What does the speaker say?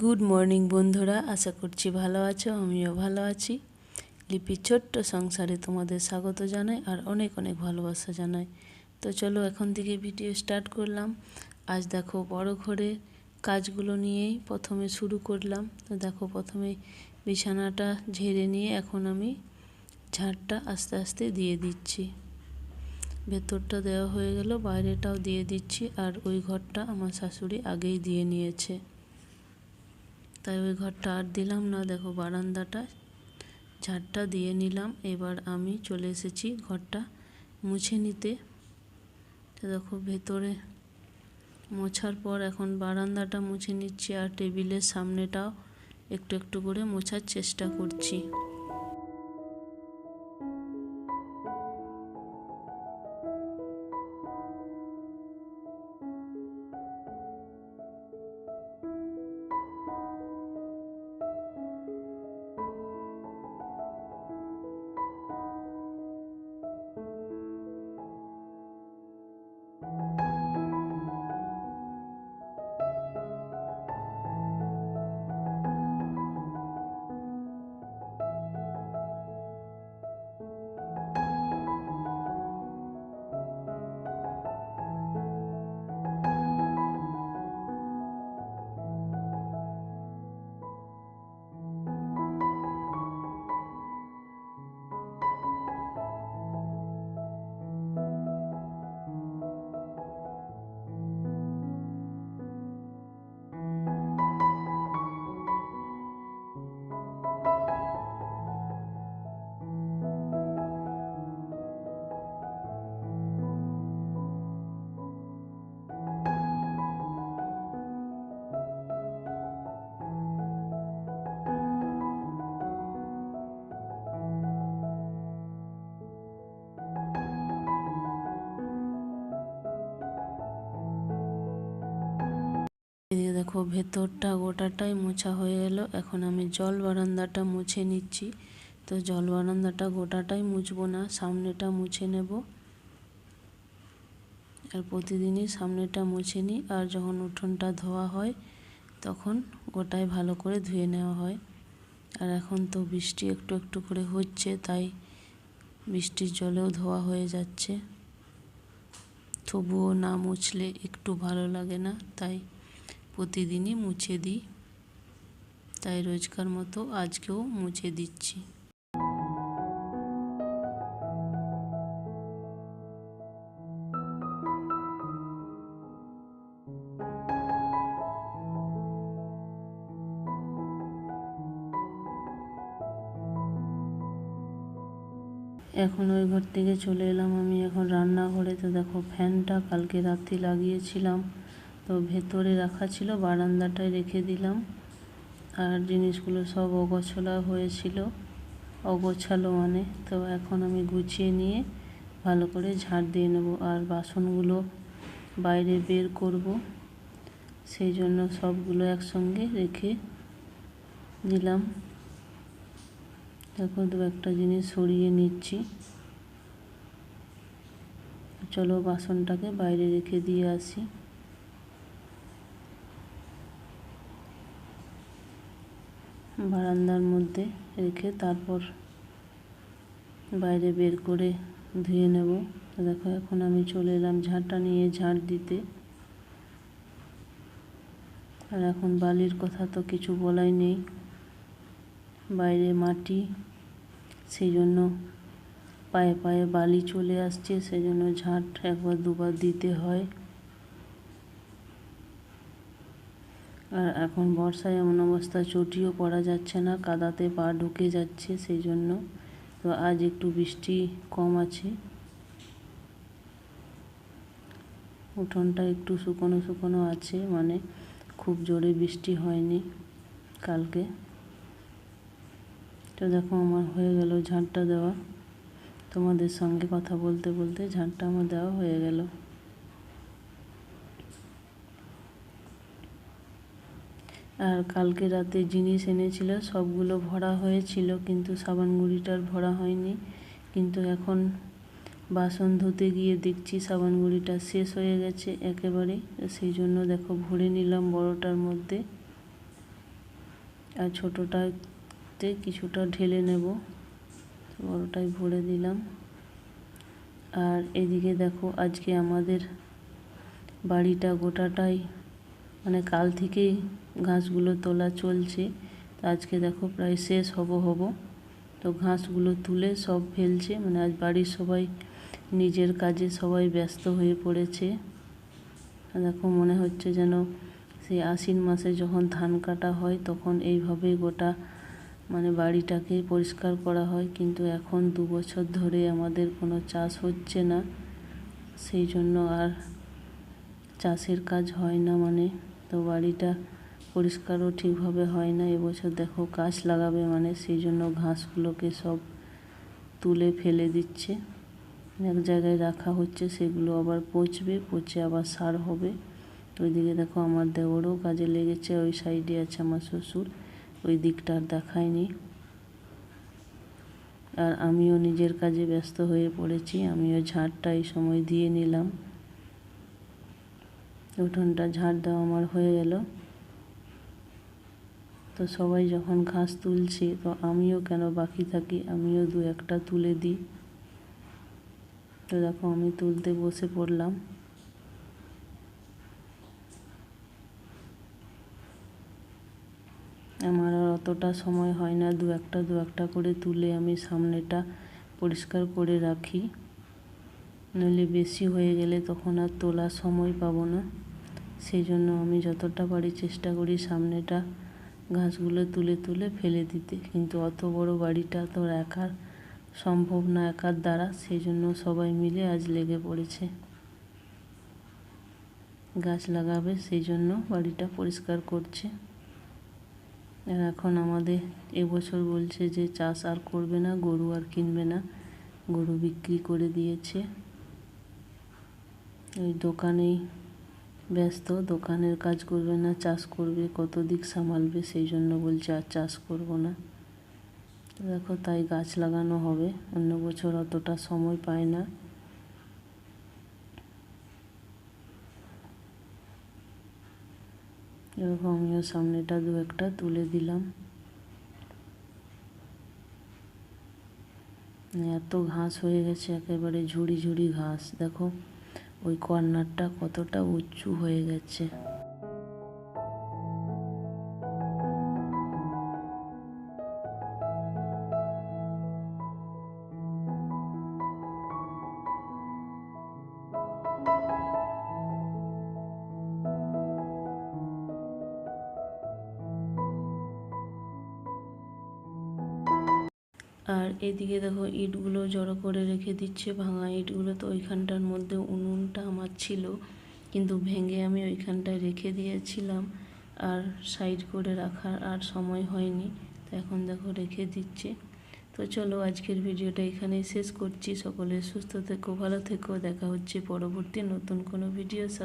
Good morning বন্ধুরা, আশা করছি ভালো আছো। আমিও ভালো আছি। লিপির ছোট্ট সংসারে তোমাদের স্বাগত জানাই আর অনেক অনেক ভালোবাসা জানাই। তো চলো এখন থেকে ভিডিও স্টার্ট করলাম। আজ দেখো বড় ঘরে কাজগুলো নিয়েই প্রথমে শুরু করলাম। তো দেখো প্রথমে বিছানাটা ঝেড়ে নিয়ে এখন আমি ঝাড়টা আস্তে আস্তে দিয়ে দিচ্ছি। ভেতরটা দেওয়া হয়ে গেল, বাইরেটাও দিয়ে দিচ্ছি। আর ওই ঘরটা আমার শাশুড়ি আগেই দিয়ে নিয়েছে, তাই ওই ঘরটা আর দিলাম না। দেখো বারান্দাটা ঝাড়টা দিয়ে নিলাম। এবার আমি চলে এসেছি ঘরটা মুছে নিতে। তো দেখো ভেতরে মোছার পর এখন বারান্দাটা মুছে নিচ্ছি আর টেবিলের সামনেটাও একটু একটু করে মোছার চেষ্টা করছি। এদিকে দেখো ভেতরটা গোটাটাই মোছা হয়ে গেল। এখন আমি জল বারান্দাটা মুছে নিচ্ছি। তো জল বারান্দাটা গোটাটাই মুছবো না, সামনেটা মুছে নেব। আর প্রতিদিনই সামনেটা মুছে নিই, আর যখন উঠোনটা ধোয়া হয় তখন গোটাই ভালো করে ধুয়ে নেওয়া হয়। আর এখন তো বৃষ্টি একটু একটু করে হচ্ছে, তাই বৃষ্টির জলেও ধোয়া হয়ে যাচ্ছে। তবুও না মুছলে একটু ভালো লাগে না, তাই প্রতিদিনই মুছে দিই। তাই রোজকার মতো আজকেও মুছে দিচ্ছি। এখন ওই ঘর থেকে চলে এলাম আমি এখন রান্নাঘরে। তো দেখো ফ্যানটা কালকে রাতে লাগিয়েছিলাম, তো ভেতরে রাখা ছিল, বারান্দাটায় রেখে দিলাম। আর জিনিসগুলো সব অগোছালো হয়েছিল, অগোছালো মানে। তো এখন আমি গুছিয়ে নিয়ে ভালো করে ঝাড় দিয়ে নেব। আর বাসনগুলো বাইরে বের করব, সেই জন্য সবগুলো একসঙ্গে রেখে দিলাম। দেখো দু একটা জিনিস সরিয়ে নিচ্ছি। চলো বাসনটাকে বাইরে রেখে দিয়ে আসি। বারান্দার মধ্যে রেখে তারপর বাইরে বের করে ধুয়ে নেব। দেখো এখন আমি চলে এলাম ঝাড়টা নিয়ে ঝাড় দিতে। আর এখন বালির কথা তো কিছু বলাই নেই, বাইরে মাটি, সেই জন্য পায়ে পায়ে বালি চলে আসছে, সেই জন্য ঝাঁট একবার দুবার দিতে হয়। আর এখন বর্ষায় এমন অবস্থা, চটিও পরা যাচ্ছে না, কাদাতে পা ঢুকে যাচ্ছে, সেই জন্য। তো আজ একটু বৃষ্টি কম আছে, উঠোনটা একটু শুকনো শুকনো আছে, মানে খুব জোরে বৃষ্টি হয়নি কালকে। তো দেখো আমার হয়ে গেল ঝাঁটটা দেওয়া। তোমাদের সঙ্গে কথা বলতে বলতে ঝাঁটটা আমার দেওয়া হয়ে গেল। আর কালকে রাতে জিনিস এনেছিল, সবগুলো ভরা হয়েছিল, কিন্তু সাবান গুঁড়িটার ভরা হয়নি। কিন্তু এখন বাসন ধুতে গিয়ে দেখছি সাবান গুঁড়িটা শেষ হয়ে গেছে একেবারে, সেই জন্য দেখো ভরে নিলাম বড়টার মধ্যে। আর ছোটোটাতে কিছুটা ঢেলে নেব, বড়টাই ভরে দিলাম। আর এদিকে দেখো আজকে আমাদের বাড়িটা গোটাটাই মানে কাল থেকেই ঘাসগুলো তোলা চলছে। তো আজকে দেখো প্রায় শেষ হব। তো ঘাসগুলো তুলে সব ফেলছে, মানে আজ বাড়ির সবাই নিজের কাজে সবাই ব্যস্ত হয়ে পড়েছে। দেখো মনে হচ্ছে যেন সেই আশ্বিন মাসে যখন ধান কাটা হয় তখন এইভাবেই গোটা মানে বাড়িটাকে পরিষ্কার করা হয়। কিন্তু এখন 2 বছর ধরে আমাদের কোনো চাষ হচ্ছে না, সেই জন্য আর চাষের কাজ হয় না, মানে তো বাড়িটা পরিষ্কারও ঠিকভাবে হয় না। এবছর দেখো গাছ লাগাবে মানে সেই জন্য ঘাসগুলোকে সব তুলে ফেলে দিচ্ছে, এক জায়গায় রাখা হচ্ছে, সেগুলো আবার পচে আবার সার হবে। ওইদিকে দেখো আমার দেওরও কাজে লেগেছে, ওই সাইডে আছে আমার শ্বশুর, ওই দিকটা আর দেখায়নি। আর আমিও নিজের কাজে ব্যস্ত হয়ে পড়েছি, আমিও ঝাড়টা এই সময় দিয়ে নিলাম। উঠোনটা ঝাড় দেওয়া আমার হয়ে গেল। তো সবাই যখন ঘাস তুলছে তো আমিও কেন বাকি থাকি, আমিও 2-1টা তুলে দিই। তো দেখো আমি তুলতে বসে পড়লাম। আমার আর অতটা সময় হয় না, 2-1টা করে তুলে আমি সামনেটা পরিষ্কার করে রাখি, নইলে বেশি হয়ে গেলে তখন আর তোলার সময় পাবো না। সেই জন্য আমি যতটা পারি চেষ্টা করি সামনেটা ঘাসগুলো তুলে ফেলে দিতে। কিন্তু অত বড় বাড়িটা তো একার সম্ভব না একার দ্বারা, সেই জন্য সবাই মিলে আজ লেগে পড়েছে, গাছ লাগাবে সেই জন্য বাড়িটা পরিষ্কার করছে। আর এখন আমাদের এবছর বলছে যে চাষ আর করবে না, গরু আর কিনবে না, গরু বিক্রি করে দিয়েছে। ওই দোকানেই ব্যস্ত, দোকানের কাজ করবে না, চাষ করবে, কত দিক সামালবে, সেই জন্য বলছে আর চাষ করব না। দেখো তাই গাছ লাগানো হবে, অন্য বছর অতটা সময় পায় না। এরকম আমিও সামনেটা 2-1টা তুলে দিলাম। এত ঘাস হয়ে গেছে, একেবারে ঝুড়ি ঘাস। দেখো ওই কর্নারটা কতটা উঁচু হয়ে গেছে। আর এদিকে দেখো ইটগুলো জড়ো করে রেখে দিচ্ছে, ভাঙা ইটগুলো। তো ওইখানটার মধ্যে উনুনটা আমার ছিল, কিন্তু ভেঙে আমি ওইখানটায় রেখে দিয়েছিলাম, আর সাইড করে রাখার আর সময় হয়নি। তো এখন দেখো রেখে দিচ্ছে। তো চলো আজকের ভিডিওটা এখানেই শেষ করছি। সকলে সুস্থ থেকো, ভালো থেকো, দেখা হচ্ছে পরবর্তী নতুন কোনো ভিডিও।